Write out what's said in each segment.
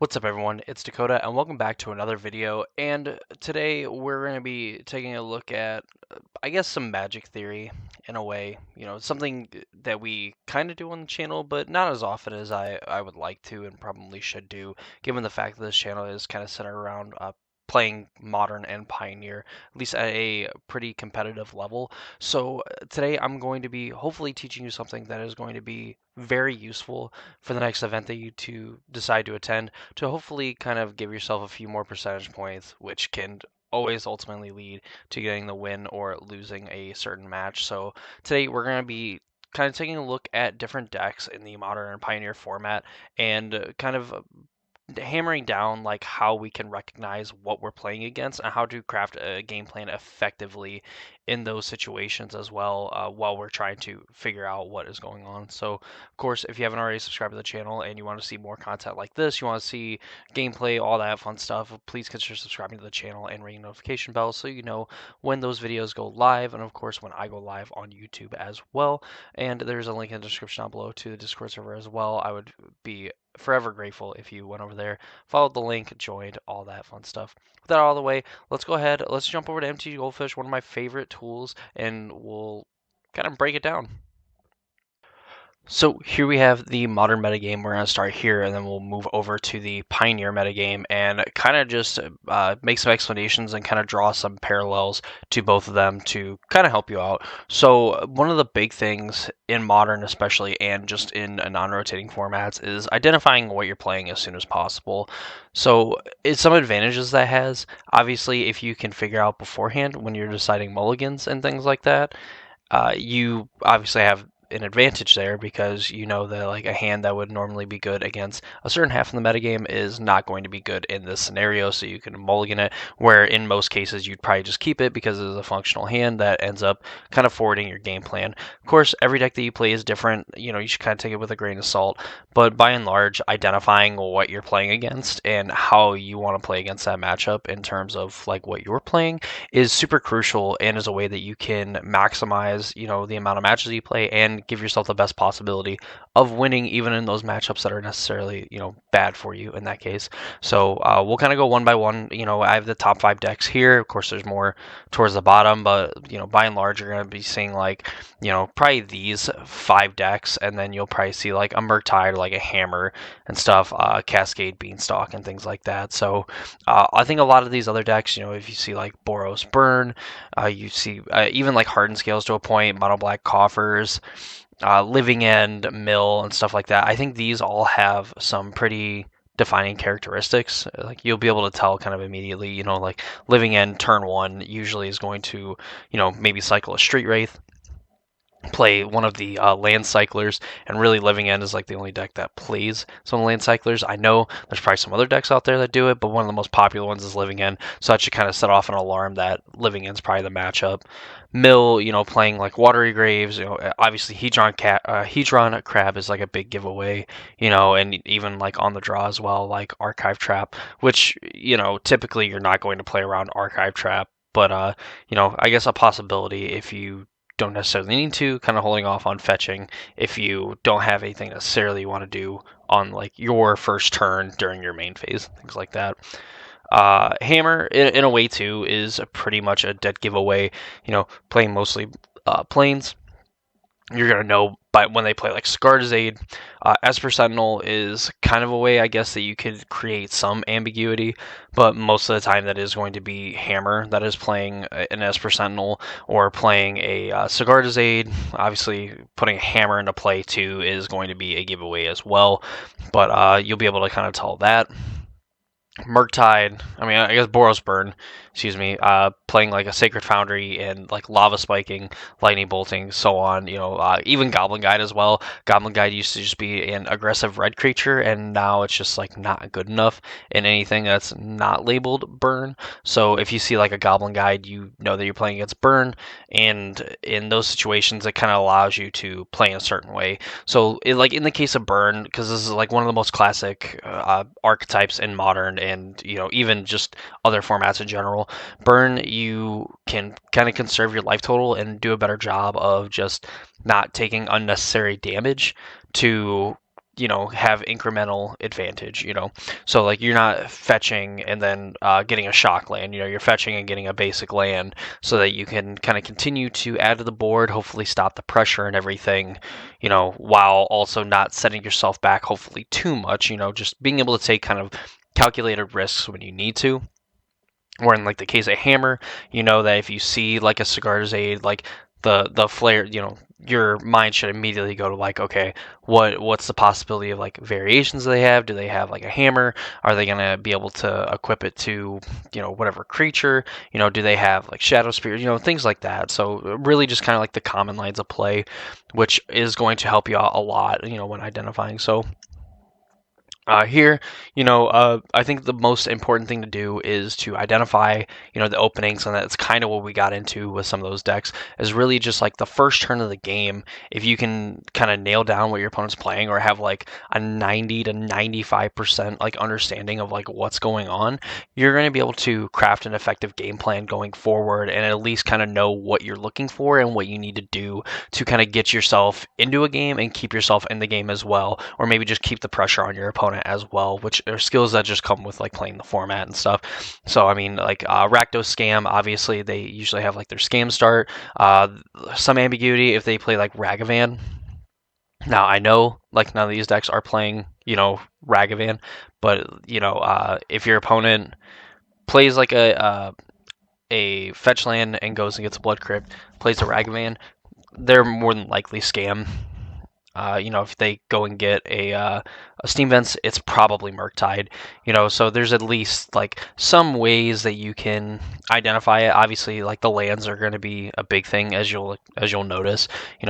What's up everyone, it's Dakota and welcome back to another video, and today we're going to be taking a look at, I guess, some magic theory in a way, something that we kind of do on the channel, but not as often as I would like to and probably should do, given the fact that this channel is kind of centered around playing Modern and Pioneer, at least at a pretty competitive level. So today I'm going to be hopefully teaching you something that is going to be very useful for the next event that you decide to attend, to hopefully kind of give yourself a few more percentage points, which can always ultimately lead to getting the win or losing a certain match. So today we're going to be kind of taking a look at different decks in the Modern and Pioneer format, and kind of hammering down like how we can recognize what we're playing against and how to craft a game plan effectively in those situations as well, while we're trying to figure out what is going on. So of course, if you haven't already subscribed to the channel and you want to see more content like this, you want to see gameplay, all that fun stuff, please consider subscribing to the channel and ringing notification bell so you know when those videos go live, and of course when I go live on YouTube as well. And there's a link in the description down below to the Discord server as well. I would be forever grateful if you went over there, followed the link, joined, all that fun stuff. With that out of the way, let's go ahead, let's jump over to MTG Goldfish, one of my favorite tools, and we'll kind of break it down. So here we have the Modern metagame. We're going to start here, and then we'll move over to the Pioneer metagame and kind of just make some explanations and kind of draw some parallels to both of them to kind of help you out. So one of the big things in Modern especially, and just in non-rotating formats, is identifying what you're playing as soon as possible. So it's some advantages that has. Obviously, if you can figure out beforehand when you're deciding mulligans and things like that, you obviously have an advantage there, because you know that like a hand that would normally be good against a certain half of the metagame is not going to be good in this scenario, so you can mulligan it, where in most cases you'd probably just keep it because it is a functional hand that ends up kind of forwarding your game plan. Of course, every deck that you play is different, you should kind of take it with a grain of salt, but by and large, identifying what you're playing against and how you want to play against that matchup in terms of like what you're playing is super crucial, and is a way that you can maximize, the amount of matches you play and give yourself the best possibility of winning, even in those matchups that are necessarily, bad for you in that case. So we'll kind of go one by one. I have the top 5 decks here. Of course, there's more towards the bottom, but, by and large, you're going to be seeing like, probably these 5 decks, and then you'll probably see like a Murktide, like a Hammer and stuff, Cascade, Beanstalk, and things like that. So I think a lot of these other decks, if you see like Boros Burn, you see even like Hardened Scales to a point, Mono Black Coffers, Living End, Mill, and stuff like that. I think these all have some pretty defining characteristics. Like you'll be able to tell kind of immediately, like Living End turn 1 usually is going to, maybe cycle a Street Wraith, play one of the land cyclers, and really Living End is like the only deck that plays some land cyclers. I know there's probably some other decks out there that do it, but one of the most popular ones is Living End, so that should kind of set off an alarm that Living End's probably the matchup. Mill, playing like Watery Graves, obviously Hedron Crab is like a big giveaway, and even like on the draw as well, like Archive Trap, which, typically you're not going to play around Archive Trap, but I guess a possibility if you don't necessarily need to, kind of holding off on fetching if you don't have anything necessarily you want to do on like your first turn during your main phase, things like that. Hammer, in a way too, is pretty much a dead giveaway. Playing mostly planes, you're going to know by when they play like Scar's Aid. Esper Sentinel is kind of a way, I guess, that you could create some ambiguity, but most of the time that is going to be Hammer that is playing an Esper Sentinel or playing a Sigarda's Aid. Obviously, putting a Hammer into play too is going to be a giveaway as well, but you'll be able to kind of tell that. Murktide, I guess Boros Burn, excuse me, playing like a Sacred Foundry and like Lava Spiking, Lightning Bolting, so on, even Goblin Guide as well. Goblin Guide used to just be an aggressive red creature, and now it's just like not good enough in anything that's not labeled Burn. So if you see like a Goblin Guide, you know that you're playing against Burn, and in those situations, it kind of allows you to play in a certain way. So like in the case of Burn, because this is like one of the most classic archetypes in Modern, and even just other formats in general, Burn, you can kind of conserve your life total and do a better job of just not taking unnecessary damage to have incremental advantage, so like you're not fetching and then getting a shock land, you're fetching and getting a basic land so that you can kind of continue to add to the board, hopefully stop the pressure and everything, while also not setting yourself back hopefully too much, just being able to take kind of calculated risks when you need to. Or in like the case of Hammer, you know that if you see like a Sigarda's Aid, like the flare, your mind should immediately go to like, okay, what's the possibility of like variations they have? Do they have like a hammer? Are they gonna be able to equip it to whatever creature? Do they have like Shadow Spear? Things like that. So really just kind of like the common lines of play, which is going to help you out a lot, when identifying. So here, I think the most important thing to do is to identify, the openings, and that's kind of what we got into with some of those decks, is really just like the first turn of the game. If you can kind of nail down what your opponent's playing, or have like a 90 to 95% like understanding of like what's going on, you're going to be able to craft an effective game plan going forward, and at least kind of know what you're looking for and what you need to do to kind of get yourself into a game and keep yourself in the game as well, or maybe just keep the pressure on your opponent as well, which are skills that just come with like playing the format and stuff. So I mean, like Rakdos Scam, obviously they usually have like their scam start, some ambiguity if they play like Ragavan. Now I know like none of these decks are playing Ragavan, but if your opponent plays like a fetch land and goes and gets a Blood Crypt, plays a Ragavan, they're more than likely scam. If they go and get a Steam Vents, it's probably Murktide. So there's at least like some ways that you can identify it. Obviously, like the lands are going to be a big thing, as you'll notice.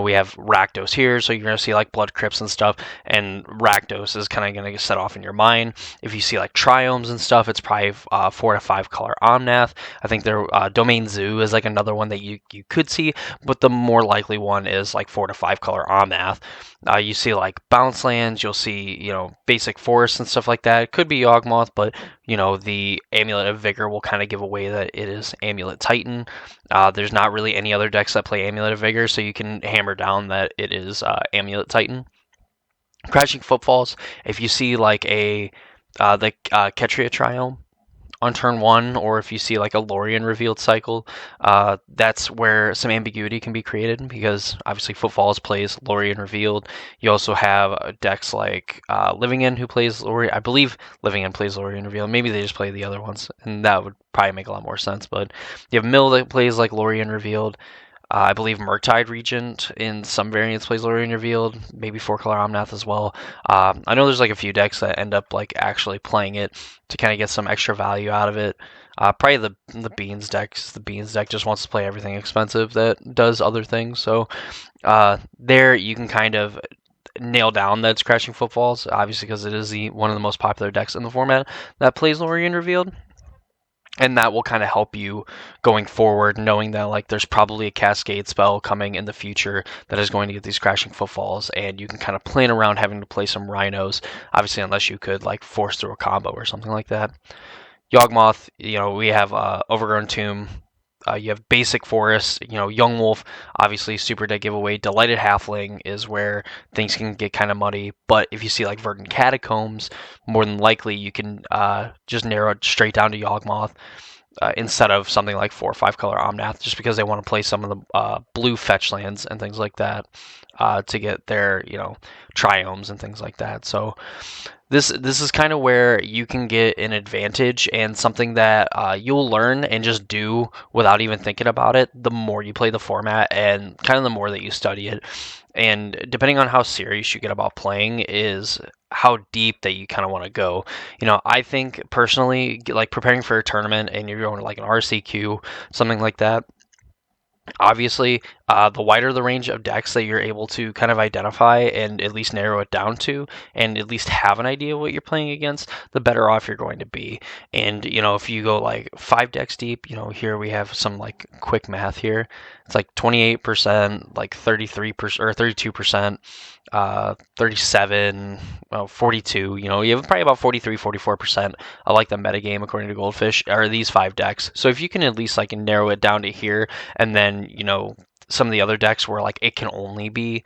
We have Rakdos here, so you're going to see like Blood Crypts and stuff, and Rakdos is kind of going to get set off in your mind. If you see like Triomes and stuff, it's probably 4 to 5 color Omnath. I think their Domain Zoo is like another one that you could see, but the more likely one is like 4 to 5 color Omnath. You see like bounce lands, you'll see, basic forests and stuff like that. It could be Yawgmoth, but, the Amulet of Vigor will kind of give away that it is Amulet Titan. There's not really any other decks that play Amulet of Vigor, so you can hammer down that it is Amulet Titan. Crashing Footfalls, if you see like the Ketria Triome on turn 1, or if you see like a Lorien revealed cycle, that's where some ambiguity can be created, because obviously Footfalls plays Lorien revealed. You also have decks like Living End, who plays Lorien. I believe Living End plays Lorien revealed. Maybe they just play the other ones, and that would probably make a lot more sense. But you have Mill that plays like Lorien revealed. I believe Murktide Regent in some variants plays Lorien Revealed, maybe 4-color Omnath as well. I know there's like a few decks that end up like actually playing it to kind of get some extra value out of it. Probably the Beans deck. The Beans deck just wants to play everything expensive that does other things. So there you can kind of nail down that it's Crashing Footfalls, obviously because it is one of the most popular decks in the format that plays Lorien Revealed. And that will kind of help you going forward, knowing that like there's probably a Cascade spell coming in the future that is going to get these Crashing Footfalls, and you can kind of plan around having to play some Rhinos, obviously unless you could like force through a combo or something like that. Yawgmoth, we have Overgrown Tomb. You have Basic Forest, Young Wolf, obviously super dead giveaway. Delighted Halfling is where things can get kind of muddy, but if you see like Verdant Catacombs, more than likely you can just narrow it straight down to Yawgmoth instead of something like 4 or 5 color Omnath, just because they want to play some of the blue fetch lands and things like that to get their Triomes and things like that. So this is kind of where you can get an advantage, and something that you'll learn and just do without even thinking about it the more you play the format, and kind of the more that you study it. And depending on how serious you get about playing is how deep that you kind of want to go. I think personally, like preparing for a tournament and you're going to like an RCQ, something like that, obviously, the wider the range of decks that you're able to kind of identify and at least narrow it down to, and at least have an idea of what you're playing against, the better off you're going to be. And, if you go like 5 decks deep, here we have some like quick math here. It's like 28%, like 33% or 32%, 37, well, 42, you have probably about 43, 44%. I like the metagame according to Goldfish are these 5 decks. So if you can at least like narrow it down to here, and then, some of the other decks where like it can only be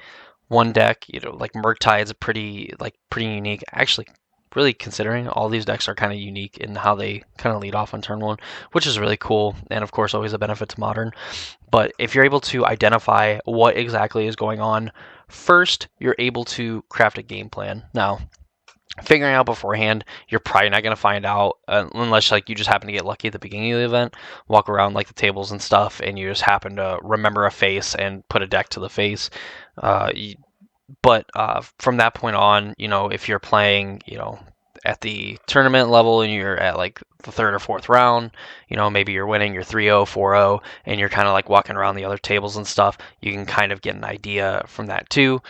one deck, like Murktide's pretty unique. Actually, really considering all these decks are kind of unique in how they kind of lead off on turn one, which is really cool, and of course always a benefit to Modern. But if you're able to identify what exactly is going on first, you're able to craft a game plan. Now, figuring out beforehand, you're probably not going to find out unless like you just happen to get lucky at the beginning of the event, walk around like the tables and stuff, and you just happen to remember a face and put a deck to the face. But from that point on, if you're playing, at the tournament level and you're at like the third or fourth round, maybe you're winning, you're 3-0, 4-0, and you're kind of like walking around the other tables and stuff, you can kind of get an idea from that too.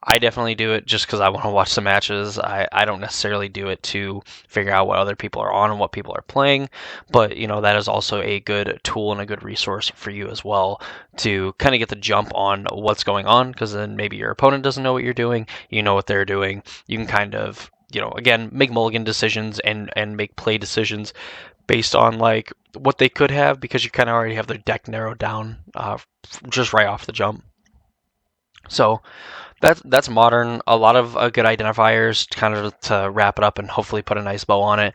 I definitely do it just because I want to watch the matches. I don't necessarily do it to figure out what other people are on and what people are playing, but that is also a good tool and a good resource for you as well to kind of get the jump on what's going on, because then maybe your opponent doesn't know what you're doing, you know what they're doing. You can kind of again, make mulligan decisions and make play decisions based on like what they could have, because you kind of already have their deck narrowed down just right off the jump. So that's Modern. A lot of good identifiers kind of to wrap it up and hopefully put a nice bow on it.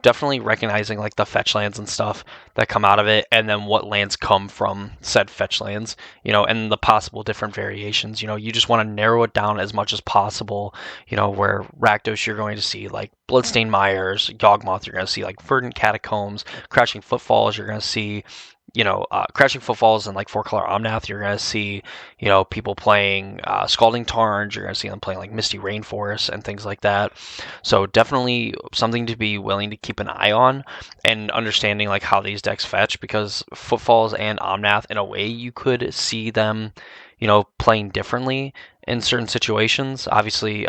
Definitely recognizing like the fetch lands and stuff that come out of it, and then what lands come from said fetch lands, and the possible different variations. You just want to narrow it down as much as possible. Where Rakdos you're going to see like Bloodstained Mires, Yawgmoth you're going to see like Verdant Catacombs, Crouching Footfalls you're going to see Crashing Footfalls and like 4-color Omnath, you're going to see, people playing Scalding Tarns, you're going to see them playing like Misty Rainforest and things like that. So definitely something to be willing to keep an eye on and understanding like how these decks fetch, because Footfalls and Omnath, in a way, you could see them, playing differently in certain situations. Obviously,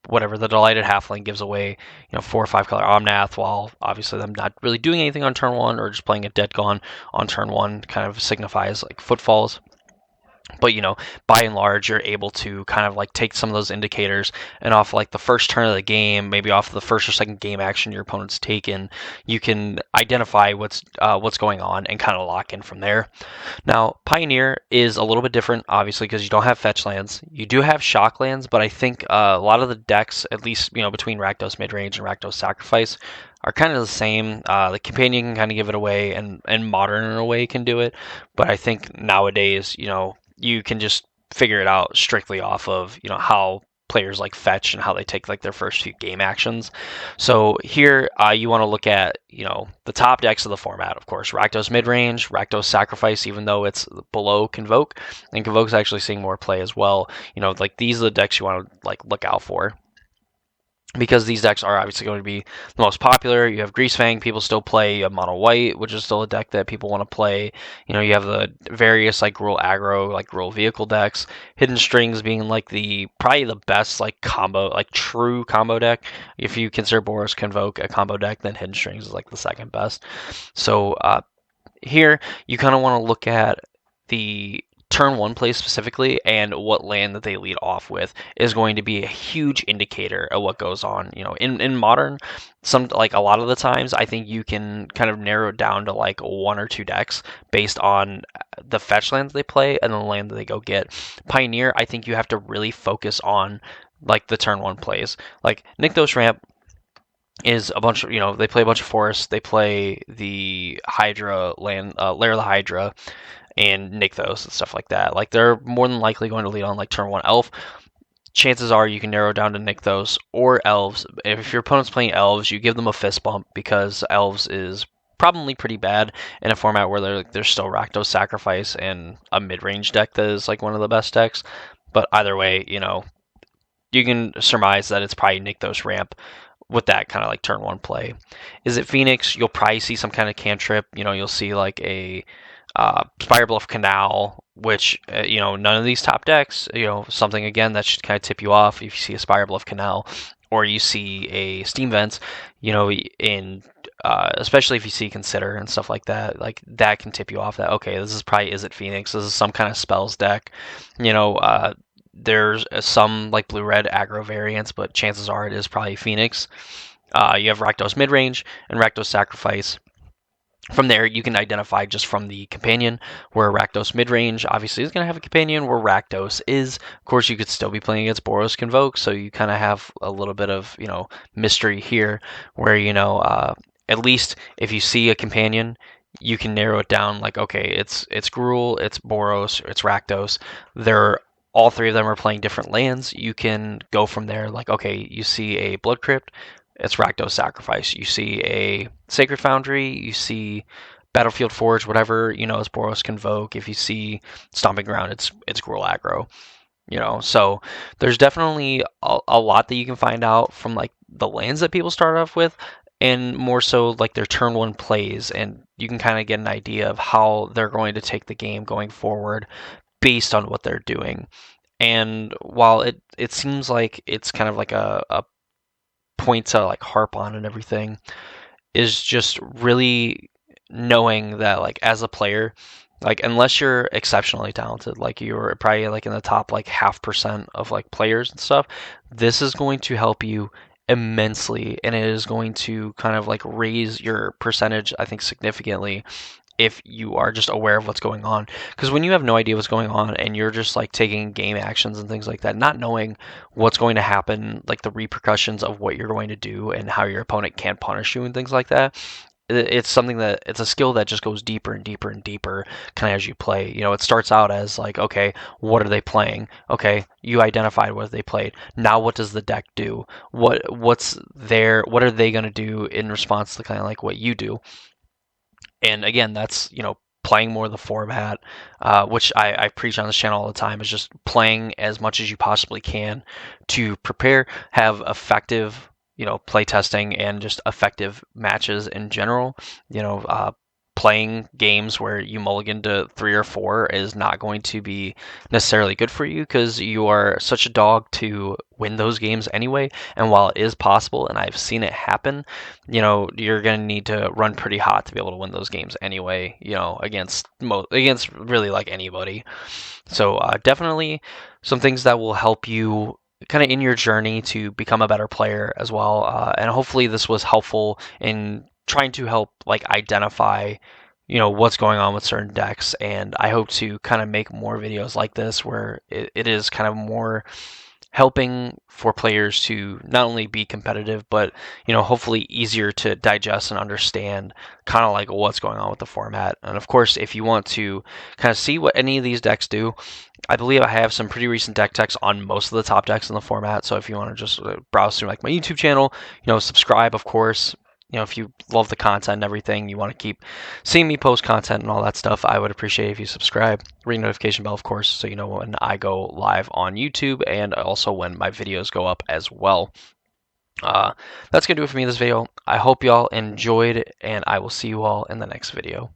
whatever the Delighted Halfling gives away, 4 or 5 color Omnath, while obviously them not really doing anything on turn one or just playing a Dead Gone on turn one kind of signifies like Footfalls. But by and large, you're able to kind of like take some of those indicators, and off like the first turn of the game, maybe off the first or second game action your opponent's taken, you can identify what's going on and kind of lock in from there. Now, Pioneer is a little bit different, obviously, because you don't have fetch lands. You do have shock lands, but I think a lot of the decks, at least between Rakdos Midrange and Rakdos Sacrifice, are kind of the same. The Companion can kind of give it away, and Modern in a way can do it, but I think nowadays, you can just figure it out strictly off of how players like fetch and how they take like their first few game actions. So here you want to look at the top decks of the format, of course. Rakdos Midrange, Rakdos Sacrifice, even though it's below Convoke, and Convoke's actually seeing more play as well. Like these are the decks you want to like look out for, because these decks are obviously going to be the most popular. You have Greasefang, people still play. You have Mono White, which is still a deck that people want to play. You have the various like Gruul aggro, like Gruul vehicle decks. Hidden Strings being like probably the best like combo, like true combo deck. If you consider Boros Convoke a combo deck, then Hidden Strings is like the second best. So here you kind of want to look at the turn one play specifically, and what land that they lead off with is going to be a huge indicator of what goes on. In Modern, like a lot of the times, I think you can kind of narrow it down to like 1 or 2 decks based on the fetch lands they play and the land that they go get. Pioneer, I think you have to really focus on like the turn one plays. Like Nykthos Ramp is a bunch of, they play a bunch of forests, they play the Hydra land, Lair of the Hydra, and Nykthos and stuff like that. Like they're more than likely going to lead on like turn 1 Elf. Chances are you can narrow down to Nykthos or Elves. If your opponent's playing Elves, you give them a fist bump, because Elves is probably pretty bad in a format where there's still Rakdos Sacrifice and a mid-range deck that is like one of the best decks. But either way, you can surmise that it's probably Nykthos Ramp with that kind of like turn 1 play. Is it Phoenix? You'll probably see some kind of cantrip. You'll see like a Spirebluff Canal, which none of these top decks, something again that should kind of tip you off. If you see a Spirebluff Canal or you see a Steam Vents, in especially if you see Consider and stuff like that can tip you off that, okay, this is probably Is It Phoenix, this is some kind of spells deck. There's some like blue-red aggro variants, but chances are it is probably Phoenix. You have Rakdos Midrange and Rakdos Sacrifice. From there, you can identify just from the companion where Rakdos mid-range obviously is going to have a companion where Rakdos is. Of course, you could still be playing against Boros Convoke, so you kind of have a little bit of, mystery here where, at least if you see a companion, you can narrow it down like, okay, it's Gruul, it's Boros, it's Rakdos. They're all three of them are playing different lands. You can go from there like, okay, you see a Blood Crypt, it's Rakdos Sacrifice. You see a Sacred Foundry, you see Battlefield Forge, whatever, is Boros Convoke. If you see Stomping Ground, it's Gruul aggro. So there's definitely a lot that you can find out from like the lands that people start off with, and more so like their turn one plays, and you can kind of get an idea of how they're going to take the game going forward based on what they're doing. And while it seems like it's kind of like a point to like harp on and everything, is just really knowing that like as a player, like unless you're exceptionally talented, like you're probably like in the top like 0.5% of like players and stuff, this is going to help you immensely, and it is going to kind of like raise your percentage, I think, significantly if you are just aware of what's going on. Because when you have no idea what's going on and you're just like taking game actions and things like that, not knowing what's going to happen, like the repercussions of what you're going to do and how your opponent can punish you and things like that, it's something that it's a skill that just goes deeper and deeper and deeper kind of as you play. It starts out as like, okay, what are they playing? Okay, you identified what they played. Now what does the deck do? What are they going to do in response to kind of like what you do? And again, that's playing more of the format, which I preach on this channel all the time, is just playing as much as you possibly can to prepare, have effective play testing, and just effective matches in general. Playing games where you mulligan to 3 or 4 is not going to be necessarily good for you, because you are such a dog to win those games anyway. And while it is possible, and I've seen it happen, you're going to need to run pretty hot to be able to win those games anyway, against really like anybody. So definitely some things that will help you kind of in your journey to become a better player as well. And hopefully this was helpful in trying to help like identify what's going on with certain decks. And I hope to kind of make more videos like this where it is kind of more helping for players to not only be competitive, but hopefully easier to digest and understand kind of like what's going on with the format. And of course, if you want to kind of see what any of these decks do, I believe I have some pretty recent deck techs on most of the top decks in the format. So if you want to just browse through like my YouTube channel, subscribe, of course. If you love the content and everything, you want to keep seeing me post content and all that stuff, I would appreciate if you subscribe. Ring notification bell, of course, so you know when I go live on YouTube, and also when my videos go up as well. That's going to do it for me in this video. I hope y'all enjoyed, and I will see you all in the next video.